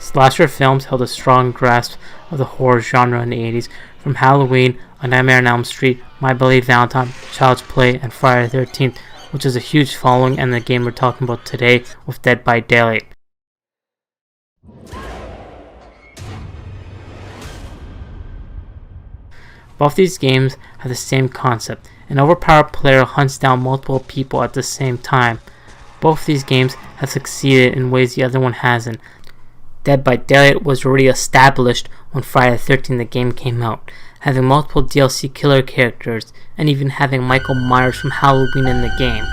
Slasher films held a strong grasp of the horror genre in the 80s, from Halloween, A Nightmare on Elm Street, My Bloody Valentine, Child's Play, and Friday the 13th, which has a huge following, and the game we're talking about today with Dead by Daylight. Both these games have the same concept. An overpowered player hunts down multiple people at the same time. Both these games have succeeded in ways the other one hasn't. Dead by Daylight was already established when Friday the 13th the game came out, having multiple DLC killer characters, and even having Michael Myers from Halloween in the game.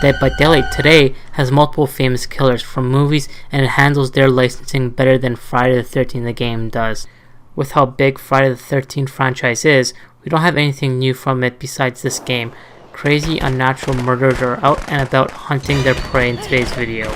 Dead by Daylight today has multiple famous killers from movies, and it handles their licensing better than Friday the 13th the game does. With how big Friday the 13th franchise is, we don't have anything new from it besides this game. Crazy, unnatural murderers are out and about hunting their prey in today's video.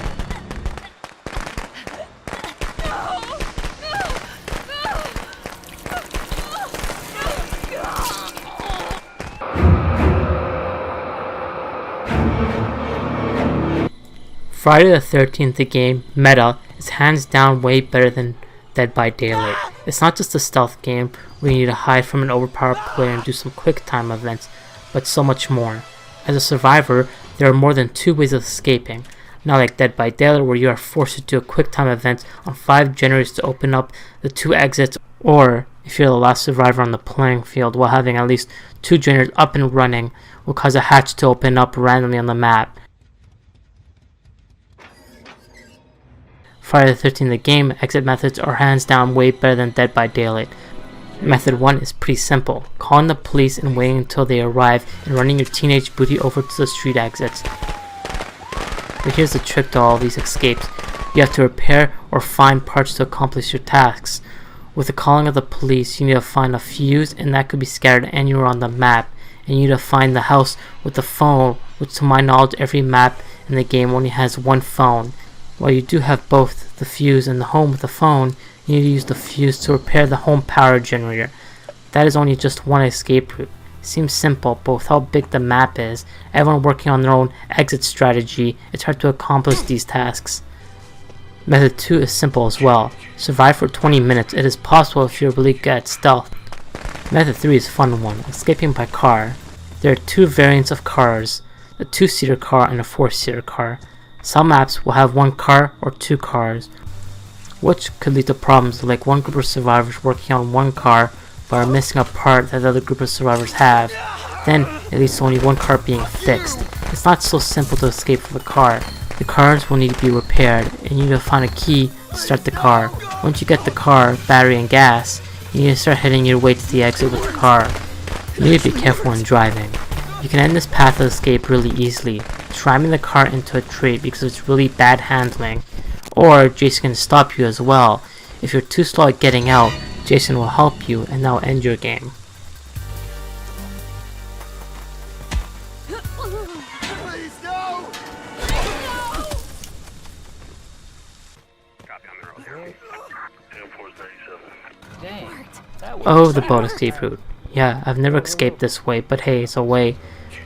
Friday the 13th the game, meta, is hands down way better than Dead by Daylight. It's not just a stealth game where you need to hide from an overpowered player and do some quick time events, but so much more. As a survivor, there are more than 2 ways of escaping, not like Dead by Daylight where you are forced to do a quick time event on 5 generators to open up the 2 exits, or if you're the last survivor on the playing field while having at least 2 generators up and running will cause a hatch to open up randomly on the map. Friday the 13th the game, exit methods are hands down way better than Dead by Daylight. Method 1 is pretty simple, calling the police and waiting until they arrive and running your teenage booty over to the street exits. But here's the trick to all these escapes. You have to repair or find parts to accomplish your tasks. With the calling of the police, you need to find a fuse, and that could be scattered anywhere on the map. And you need to find the house with the phone, which to my knowledge every map in the game only has 1 phone. While you do have both the fuse and the home with the phone, you need to use the fuse to repair the home power generator. That is only just one escape route. Seems simple, but with how big the map is, everyone working on their own exit strategy, it's hard to accomplish these tasks. Method 2 is simple as well. Survive for 20 minutes. It is possible if you're really good at stealth. Method 3 is a fun one, escaping by car. There are 2 variants of cars, a 2-seater car and a 4-seater car. Some maps will have 1 car or 2 cars, which could lead to problems like one group of survivors working on 1 car but are missing a part that the other group of survivors have. Then it leads to only 1 car being fixed. It's not so simple to escape from the car. The cars will need to be repaired, and you need to find a key to start the car. Once you get the car, battery and gas, you need to start heading your way to the exit with the car. You need to be careful when driving. You can end this path of escape really easily, ramming the car into a tree because it's really bad handling, or Jason can stop you as well. If you're too slow at getting out, Jason will help you and that will end your game. Oh, the boat escape route. Yeah, I've never escaped this way, but hey, it's a way.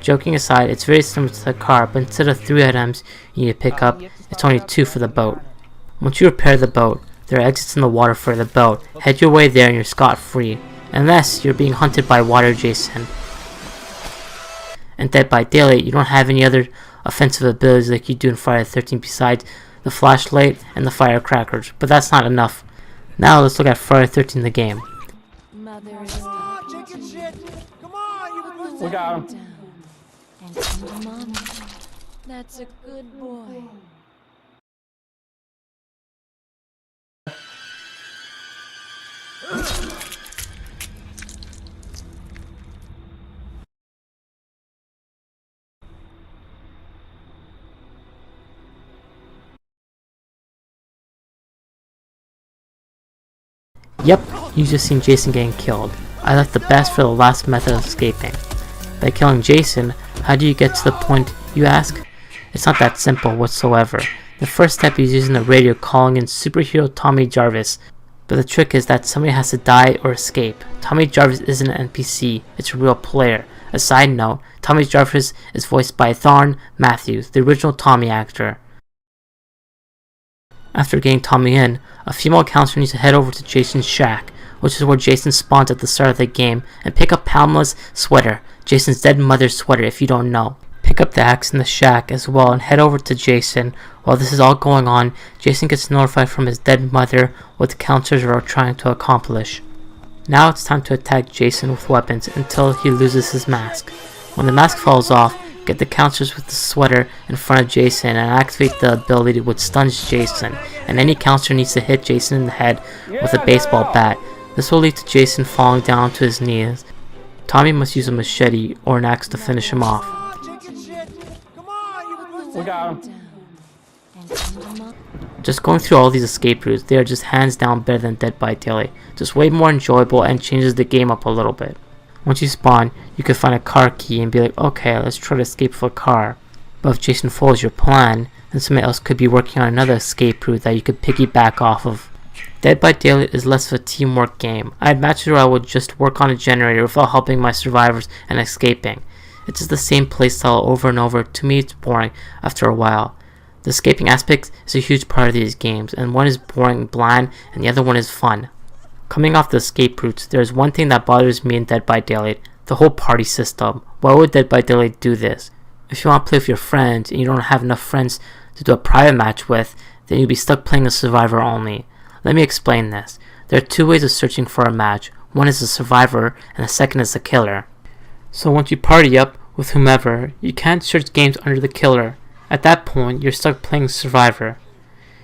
Joking aside, it's very similar to the car, but instead of 3 items you need to pick up, it's only 2 for the boat. Once you repair the boat, there are exits in the water for the boat. Head your way there and you're scot-free, unless you're being hunted by Water Jason. And Dead by Daylight, you don't have any other offensive abilities like you do in Friday the 13th besides the flashlight and the firecrackers, but that's not enough. Now let's look at Friday the 13th the game. We got him. And come to mommy. That's a good boy. Yep, you just seen Jason getting killed. I left the best for the last method of escaping. By killing Jason, how do you get to the point, you ask? It's not that simple whatsoever. The first step is using the radio calling in superhero Tommy Jarvis, but the trick is that somebody has to die or escape. Tommy Jarvis isn't an NPC, it's a real player. A side note, Tommy Jarvis is voiced by Thorne Matthews, the original Tommy actor. After getting Tommy in, a female counselor needs to head over to Jason's shack, which is where Jason spawns at the start of the game, and pick up Pamela's sweater, Jason's dead mother's sweater if you don't know. Pick up the axe in the shack as well and head over to Jason. While this is all going on, Jason gets notified from his dead mother what the counselors are trying to accomplish. Now it's time to attack Jason with weapons until he loses his mask. When the mask falls off, get the counselors with the sweater in front of Jason and activate the ability which stuns Jason, and any counselor needs to hit Jason in the head with a baseball bat. This will lead to Jason falling down to his knees. Tommy must use a machete or an axe to finish him off. We got him. Just going through all these escape routes, they are just hands down better than Dead by Daylight. Just way more enjoyable and changes the game up a little bit. Once you spawn, you can find a car key and be like, okay, let's try to escape with a car. But if Jason follows your plan, then somebody else could be working on another escape route that you could piggyback off of. Dead by Daylight is less of a teamwork game. I had matches where I would just work on a generator without helping my survivors and escaping. It's just the same playstyle over and over. To me, it's boring after a while. The escaping aspect is a huge part of these games, and one is boring and bland, and the other one is fun. Coming off the escape routes, there is one thing that bothers me in Dead by Daylight: the whole party system. Why would Dead by Daylight do this? If you want to play with your friends and you don't have enough friends to do a private match with, then you'll be stuck playing a survivor only. Let me explain this. There are two ways of searching for a match. One is the survivor, and the second is the killer. So once you party up with whomever, you can't search games under the killer. At that point, you're stuck playing survivor.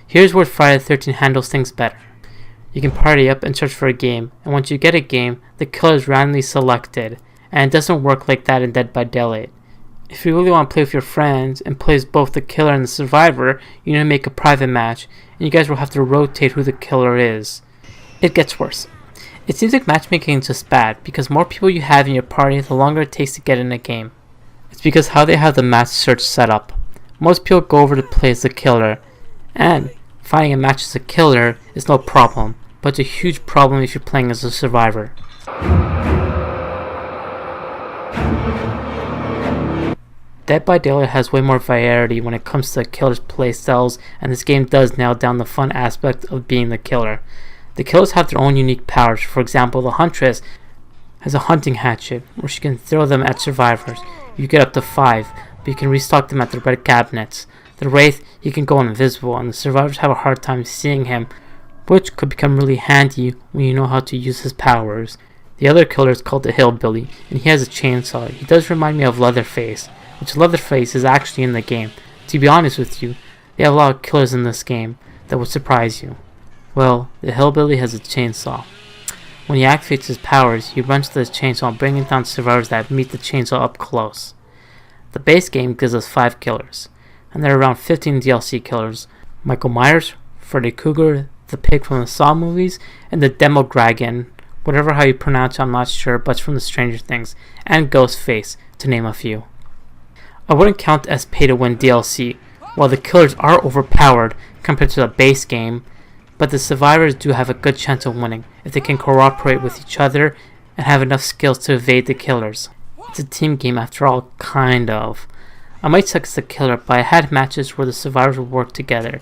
Here's where Friday the 13th handles things better. You can party up and search for a game, and once you get a game, the killer is randomly selected, and it doesn't work like that in Dead by Daylight. If you really want to play with your friends and play as both the killer and the survivor, you need to make a private match, and you guys will have to rotate who the killer is. It gets worse. It seems like matchmaking is just bad, because more people you have in your party, the longer it takes to get in a game. It's because how they have the match search set up. Most people go over to play as the killer, and finding a match as a killer is no problem, but it's a huge problem if you're playing as a survivor. Dead by Daylight has way more variety when it comes to killer's playstyles, and this game does nail down the fun aspect of being the killer. The killers have their own unique powers. For example, the Huntress has a hunting hatchet, where she can throw them at survivors. You get up to 5, but you can restock them at the red cabinets. The Wraith, he can go invisible, and the survivors have a hard time seeing him, which could become really handy when you know how to use his powers. The other killer is called the Hillbilly, and he has a chainsaw. He does remind me of Leatherface, which Leatherface is actually in the game. To be honest with you, they have a lot of killers in this game that would surprise you. Well, the Hillbilly has a chainsaw. When he activates his powers, he runs to the chainsaw, bringing down survivors that meet the chainsaw up close. The base game gives us 5 killers, and there are around 15 DLC killers: Michael Myers, Freddy Krueger, the pig from the Saw movies, and the Demodragon, whatever how you pronounce it, I'm not sure, but it's from the Stranger Things, and Ghostface, to name a few. I wouldn't count as pay to win DLC. While the killers are overpowered compared to the base game, but the survivors do have a good chance of winning if they can cooperate with each other and have enough skills to evade the killers. It's a team game after all, kind of. I might suck as a killer, but I had matches where the survivors would work together.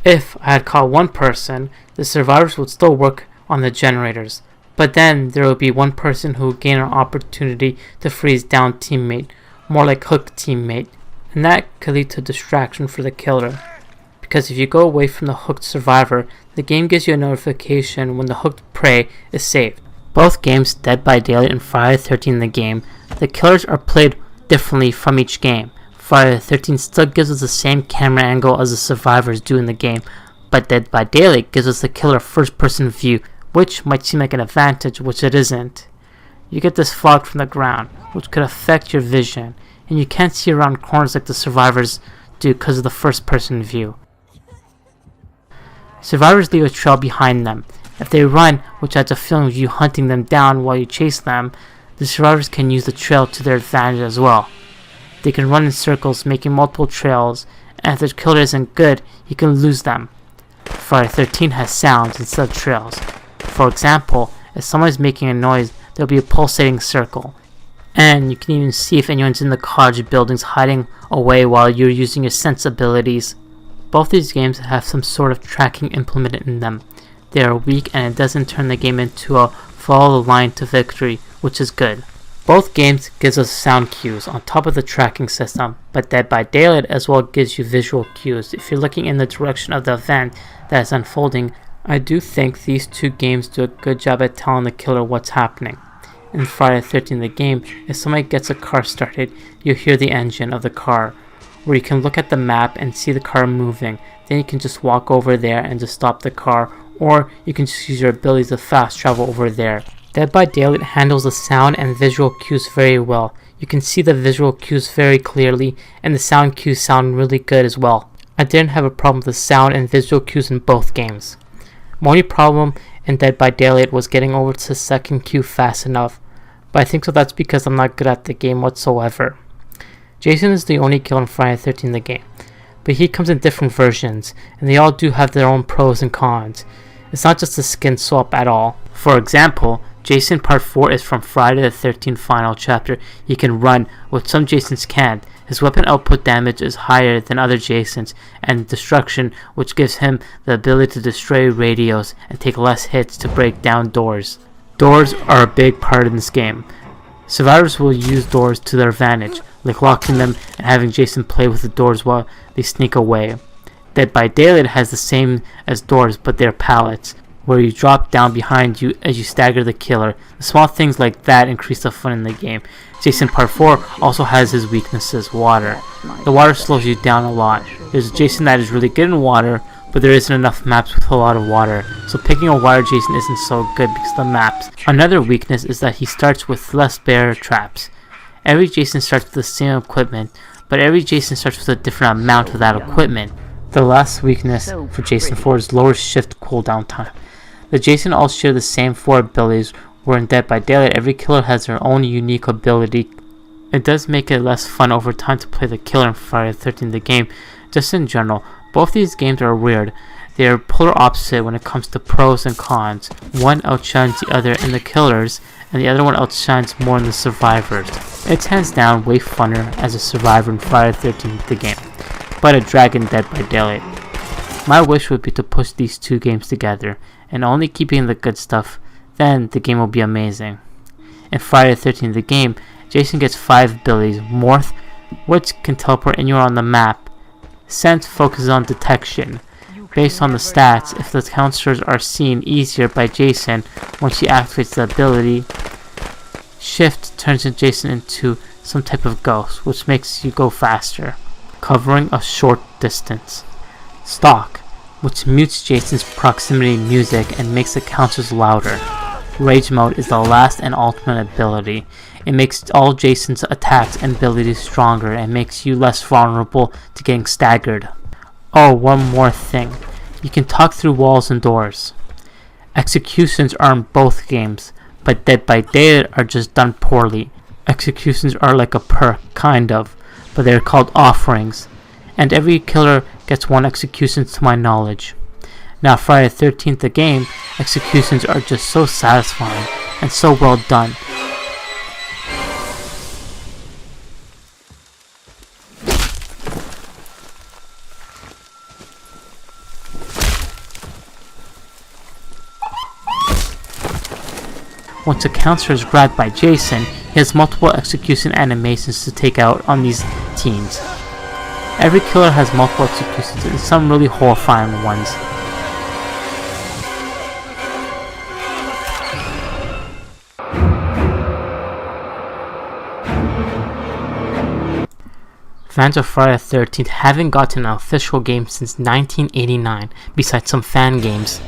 If I had caught one person, the survivors would still work on the generators, but then there would be one person who would gain an opportunity to freeze down teammate, more like hook teammate, and that could lead to distraction for the killer. Because if you go away from the hooked survivor, the game gives you a notification when the hooked prey is saved. Both games, Dead by Daylight and Friday the 13th the game, the killers are played differently from each game. Friday the 13th still gives us the same camera angle as the survivors do in the game, but Dead by Daylight gives us the killer first person view, which might seem like an advantage, which it isn't. You get this fog from the ground, which could affect your vision, and you can't see around corners like the survivors do because of the first person view. Survivors leave a trail behind them. If they run, which adds a feeling of you hunting them down while you chase them, the survivors can use the trail to their advantage as well. They can run in circles, making multiple trails, and if the killer isn't good, he can lose them. Friday the 13th has sounds instead of trails. For example, if someone is making a noise, there will be a pulsating circle. And you can even see if anyone's in the cottage buildings hiding away while you're using your sense abilities. Both these games have some sort of tracking implemented in them. They are weak and it doesn't turn the game into a follow the line to victory, which is good. Both games gives us sound cues on top of the tracking system, but Dead by Daylight as well gives you visual cues. If you're looking in the direction of the event that is unfolding, I do think these two games do a good job at telling the killer what's happening. In Friday the 13th the game, if somebody gets a car started, you hear the engine of the car, where you can look at the map and see the car moving. Then you can just walk over there and just stop the car, or you can just use your abilities to fast travel over there. Dead by Daylight handles the sound and visual cues very well. You can see the visual cues very clearly, and the sound cues sound really good as well. I didn't have a problem with the sound and visual cues in both games. My only problem in Dead by Daylight was getting over to the second cue fast enough, but I think so that's because I'm not good at the game whatsoever. Jason is the only killer in Friday the 13th the game, but he comes in different versions, and they all do have their own pros and cons. It's not just a skin swap at all. For example, Jason Part 4 is from Friday the 13th final chapter. He can run, which some Jasons can't. His weapon output damage is higher than other Jasons, and destruction, which gives him the ability to destroy radios and take less hits to break down doors. Doors are a big part in this game. Survivors will use doors to their advantage, like locking them and having Jason play with the doors while they sneak away. Dead by Daylight has the same as doors, but they're pallets, where you drop down behind you as you stagger the killer. The small things like that increase the fun in the game. Jason Part 4 also has his weaknesses, water. The water slows you down a lot. There's a Jason that is really good in water, but there isn't enough maps with a lot of water, so picking a water Jason isn't so good because of the maps. Another weakness is that he starts with less bear traps. Every Jason starts with the same equipment, but every Jason starts with a different amount of that equipment. The last weakness for Jason 4 is lower shift cooldown time. The Jason all share the same 4 abilities, where in Dead by Daylight every killer has their own unique ability. It does make it less fun over time to play the killer in Friday the 13th the game. Just in general, both these games are weird. They are polar opposite when it comes to pros and cons. One outshines the other in the killers, and the other one outshines more in the survivors. It's hands down way funner as a survivor in Friday the 13th the game, but a drag in Dead by Daylight. My wish would be to push these two games together, and only keeping the good stuff, then the game will be amazing. In Friday the 13th the game, Jason gets 5 abilities. Morph, which can teleport anywhere on the map. Sense focuses on detection. Based on the stats, if the counselors are seen easier by Jason once he activates the ability. Shift turns Jason into some type of ghost, which makes you go faster, covering a short distance. Stalk, which mutes Jason's proximity music and makes the counters louder. Rage mode is the last and ultimate ability. It makes all Jason's attacks and abilities stronger and makes you less vulnerable to getting staggered. Oh, one more thing. You can talk through walls and doors. Executions are in both games, but Dead by Daylight are just done poorly. Executions are like a perk, kind of, but they are called offerings, and every killer gets 1 execution to my knowledge. Now Friday the 13th the game, executions are just so satisfying and so well done. Once a counselor is grabbed by Jason, he has multiple execution animations to take out on these teens. Every killer has multiple executions and some really horrifying ones. Fans of Friday the 13th haven't gotten an official game since 1989, besides some fan games.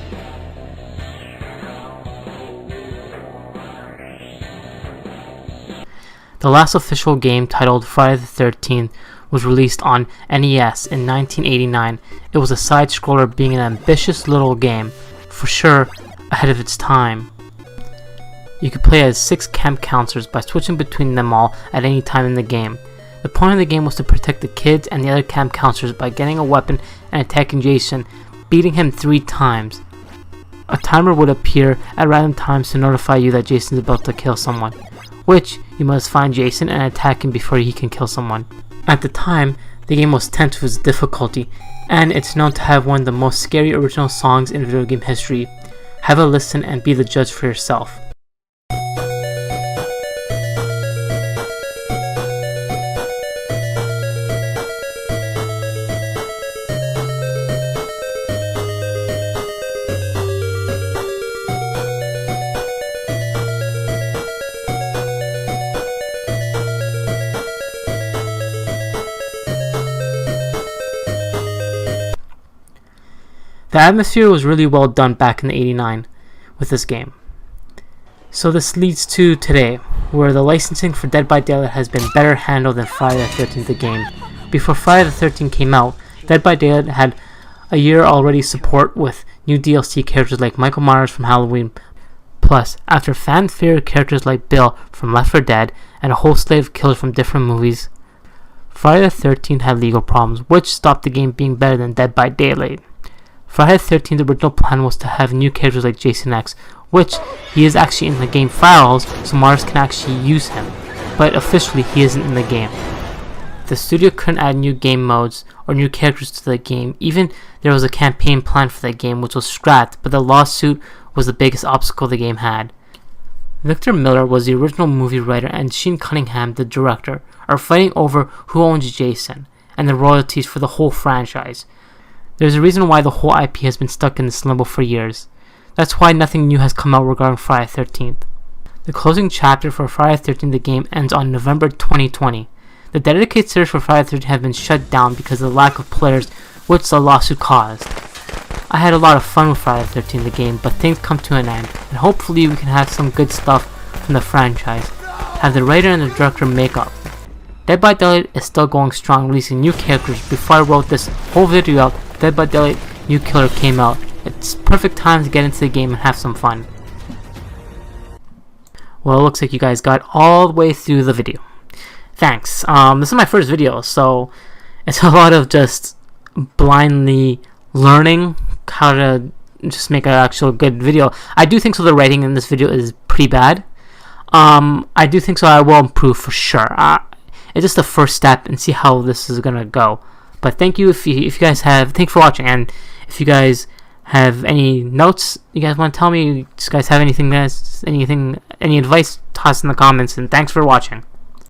The last official game, titled Friday the 13th, was released on NES in 1989. It was a side-scroller, being an ambitious little game, for sure ahead of its time. You could play as 6 camp counselors by switching between them all at any time in the game. The point of the game was to protect the kids and the other camp counselors by getting a weapon and attacking Jason, beating him 3 times. A timer would appear at random times to notify you that Jason's about to kill someone, which you must find Jason and attack him before he can kill someone. At the time, the The game was 10 to its difficulty, and it's known to have one of the most scary original songs in video game history. Have a listen and be the judge for yourself. The atmosphere was really well done back in '89 with this game. So this leads to today, where the licensing for Dead by Daylight has been better handled than Friday the 13th the game. Before Friday the 13th came out, Dead by Daylight had a year already support with new DLC characters like Michael Myers from Halloween. Plus, after fan-favorite characters like Bill from Left 4 Dead and a whole slate of killers from different movies, Friday the 13th had legal problems, which stopped the game being better than Dead by Daylight. Friday the 13th original plan was to have new characters like Jason X, which he is actually in the game files, so Mars can actually use him, but officially he isn't in the game. The studio couldn't add new game modes or new characters to the game. Even there was a campaign plan for the game which was scrapped, but the lawsuit was the biggest obstacle the game had. Victor Miller was the original movie writer and Shane Cunningham, the director, are fighting over who owns Jason and the royalties for the whole franchise. There's a reason why the whole IP has been stuck in this limbo for years. That's why nothing new has come out regarding Friday the 13th. The closing chapter for Friday the 13th the game ends on November 2020. The dedicated series for Friday the 13th have been shut down because of the lack of players, which the lawsuit caused. I had a lot of fun with Friday the 13th the game, but things come to an end, and hopefully we can have some good stuff from the franchise. Have the writer and the director make up. Dead by Daylight is still going strong, releasing new characters. Before I wrote this whole video out, Dead by Daylight new killer came out. It's perfect time to get into the game and have some fun. Well, it looks like you guys got all the way through the video. Thanks. This is my first video, so it's a lot of just blindly learning how to just make an actual good video. I do think so the writing in this video is pretty bad. I do think so I will improve for sure. It's just the first step and see how this is gonna go. But thank you if you guys have, thanks for watching, and if you guys have any notes you guys want to tell me, you guys have anything, any advice, toss in the comments, and thanks for watching.